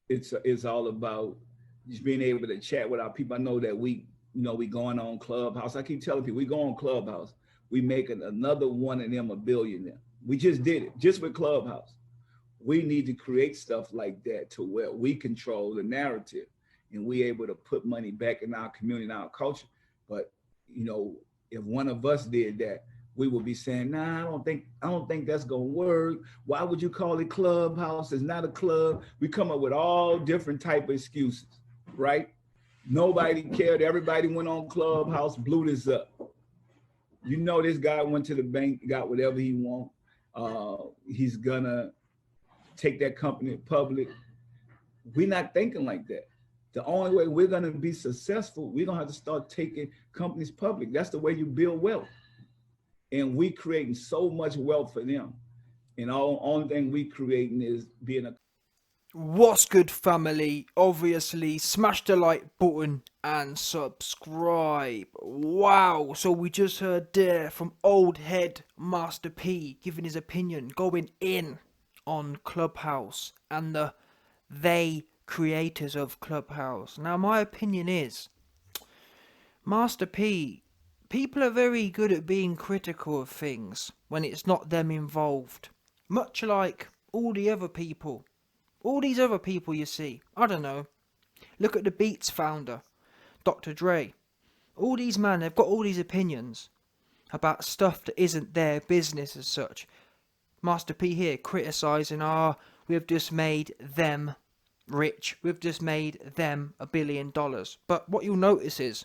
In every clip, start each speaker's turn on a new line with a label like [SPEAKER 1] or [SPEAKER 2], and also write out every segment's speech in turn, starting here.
[SPEAKER 1] it's all about just being able to chat with our people. I know that we going on Clubhouse. I keep telling people we go on Clubhouse. We making another one of them a billionaire. We just did it just with Clubhouse. We need to create stuff like that to where we control the narrative and we able to put money back in our community and our culture. But you know, if one of us did that, we would be saying, nah, I don't think that's gonna work. Why would you call it Clubhouse? It's not a club. We come up with all different type of excuses, right? Nobody cared. Everybody went on Clubhouse, blew this up. You know, this guy went to the bank, got whatever he want. He's gonna take that company public. We're not thinking like that. The only way we're gonna be successful, we're gonna have to start taking companies public. That's the way you build wealth. And we creating so much wealth for them. And all only thing we creating is being a
[SPEAKER 2] What's good, family? Obviously, smash the like button and subscribe. Wow, so we just heard there from old head Master P giving his opinion, going in on Clubhouse and the they creators of Clubhouse. Now, my opinion is, Master P, people are very good at being critical of things when it's not them involved. Much like all the other people. All these other people you see, I don't know. Look at the Beats founder, Dr. Dre. All these men, they've got all these opinions about stuff that isn't their business as such. Master P here criticising, we've just made them rich. We've just made them $1 billion. But what you'll notice is,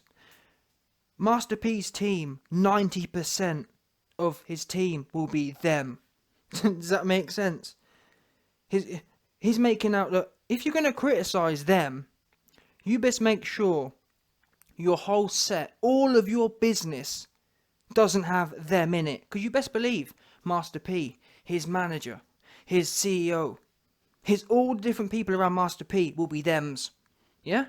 [SPEAKER 2] Master P's team, 90% of his team will be them. Does that make sense? He's making out that if you're going to criticise them, you best make sure your whole set, all of your business, doesn't have them in it. Because you best believe Master P, his manager, his CEO, all the different people around Master P will be thems. Yeah?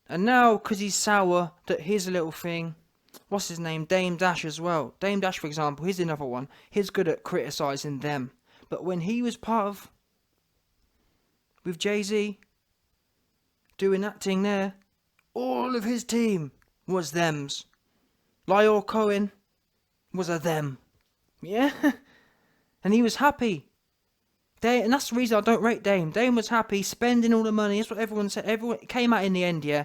[SPEAKER 2] And now, because he's sour, that here's a little thing. What's his name? Dame Dash as well. Dame Dash, for example, here's another one. He's good at criticising them. But when he was part of with Jay-Z doing that thing there, all of his team was thems. Lyle Cohen was a them. Yeah? And he was happy. And that's the reason I don't rate Dame. Dame was happy spending all the money. That's what everyone said. Everyone came out in the end, yeah.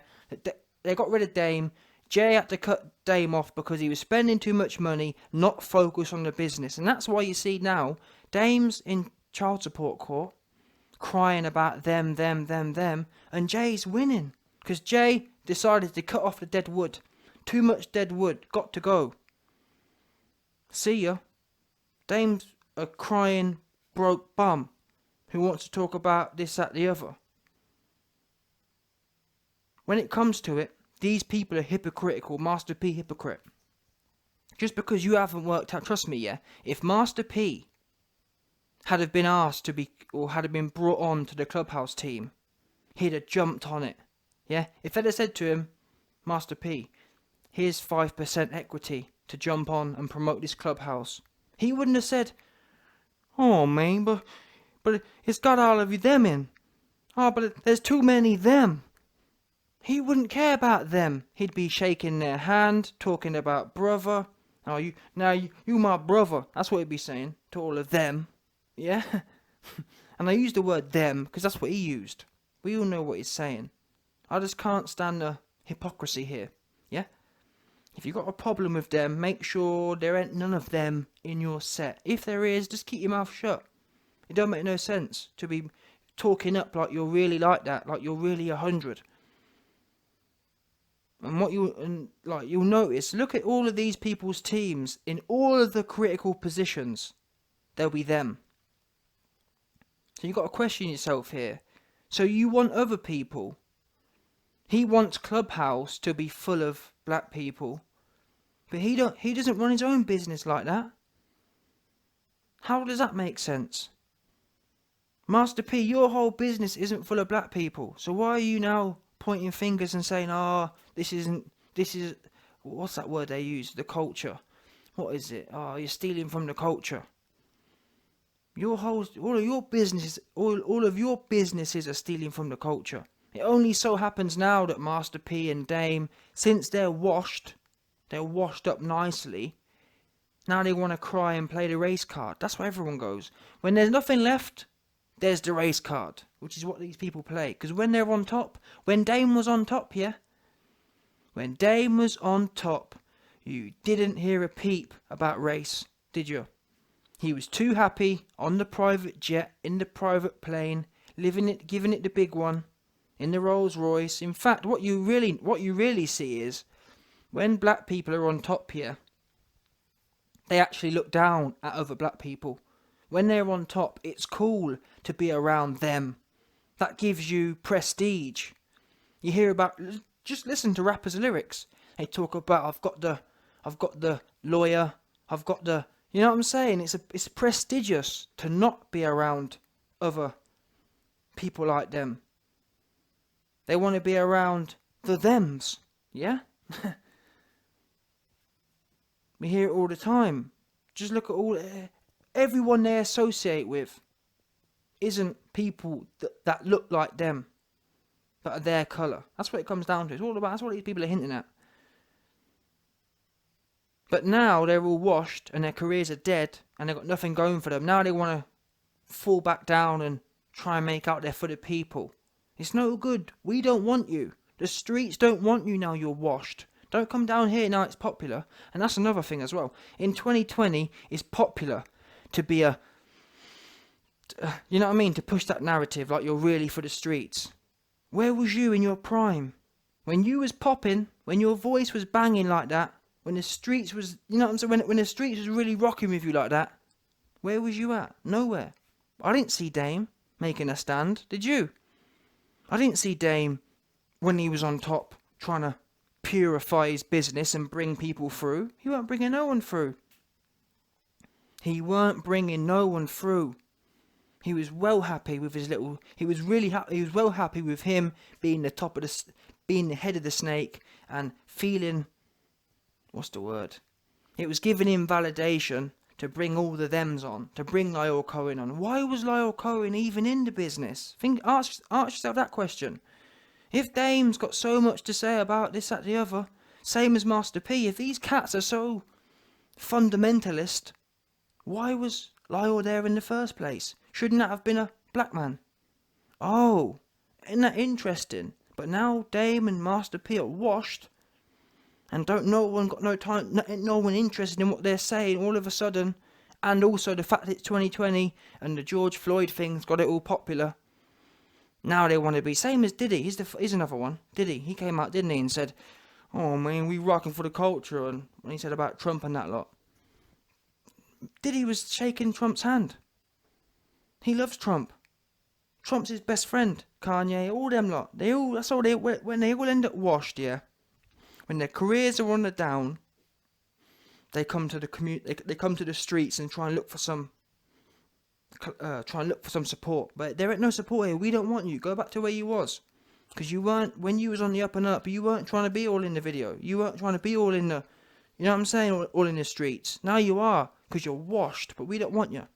[SPEAKER 2] They got rid of Dame. Jay had to cut Dame off because he was spending too much money, not focus on the business. And that's why you see now, Dame's in child support court, crying about them, and Jay's winning. Because Jay decided to cut off the dead wood. Too much dead wood. Got to go. See ya. Dame's a crying, broke bum who wants to talk about this, that, the other. When it comes to it, these people are hypocritical. Master P hypocrite. Just because you haven't worked out, trust me, yeah. If Master P had have been asked to be, or had have been brought on to the Clubhouse team, he'd have jumped on it. Yeah? If they'd have said to him, Master P, here's 5% equity to jump on and promote this Clubhouse, he wouldn't have said, oh man, but it's got all of you them in. Oh, but there's too many them. He wouldn't care about them. He'd be shaking their hand, talking about brother. Oh, you my brother. That's what he'd be saying to all of them. Yeah? And I use the word them because that's what he used. We all know what he's saying. I just can't stand the hypocrisy here. Yeah? If you've got a problem with them, make sure there ain't none of them in your set. If there is, just keep your mouth shut. It don't make no sense to be talking up like you're really like that, like you're really 100. And you'll notice, look at all of these people's teams in all of the critical positions. They'll be them. So you've got to question yourself here. So you want other people. He wants Clubhouse to be full of black people. But he doesn't run his own business like that. How does that make sense? Master P, your whole business isn't full of black people. So why are you now pointing fingers and saying, this is, what's that word they use? The culture. What is it? You're stealing from the culture. all of your businesses, all of your businesses are stealing from the culture. It only so happens now that Master P and Dame, since they're washed up nicely, now they want to cry and play the race card. That's where everyone goes. When there's nothing left, there's the race card, which is what these people play. Because when they're on top, when Dame was on top, yeah? When Dame was on top, you didn't hear a peep about race, did you? He was too happy on the private jet, in the private plane, giving it the big one, in the Rolls Royce. In fact, what you really see is, when black people are on top here, they actually look down at other black people. When they're on top, it's cool to be around them. That gives you prestige. You hear about, just listen to rappers' lyrics. They talk about, I've got the lawyer, I've got the, you know what I'm saying? It's prestigious to not be around other people like them. They want to be around the thems, yeah? We hear it all the time. Just look at everyone they associate with isn't people that look like them, that are their colour. That's what it comes down to. It's all about, that's what these people are hinting at. But now they're all washed and their careers are dead and they've got nothing going for them. Now they want to fall back down and try and make out they're for the people. It's no good. We don't want you. The streets don't want you now you're washed. Don't come down here now it's popular. And that's another thing as well. In 2020, it's popular to be you know what I mean? To push that narrative like you're really for the streets. Where was you in your prime? When you was popping, when your voice was banging like that, when the streets was, you know what I'm saying? When the streets was really rocking with you like that, where was you at? Nowhere. I didn't see Dame making a stand, did you? I didn't see Dame when he was on top trying to purify his business and bring people through. He weren't bringing no one through. He weren't bringing no one through. He was well happy with his little. He was really happy. He was well happy with him being the top of the, being the head of the snake and feeling. What's the word? It was giving him validation to bring all the thems on, to bring Lyle Cohen on. Why was Lyle Cohen even in the business? Ask yourself that question. If Dame's got so much to say about this, that, the other, same as Master P, if these cats are so fundamentalist, why was Lyle there in the first place? Shouldn't that have been a black man? Oh, isn't that interesting? But now Dame and Master P are washed, and got no time, no one interested in what they're saying all of a sudden, and also the fact that it's 2020 and the George Floyd thing's got it all popular. Now they want to be same as Diddy. Here's another one. Diddy, he came out, didn't he, and said, "Oh man, we rocking for the culture," and when he said about Trump and that lot. Diddy was shaking Trump's hand. He loves Trump. Trump's his best friend. Kanye, all them lot. That's all when they all end up washed, yeah. When their careers are on the down, they come to the they come to the streets and try and look for some support. But there ain't no support here. We don't want you. Go back to where you was. Because you weren't, when you was on the up and up, you weren't trying to be all in the video. You weren't trying to be all in the, you know what I'm saying, all in the streets. Now you are, because you're washed, but we don't want you.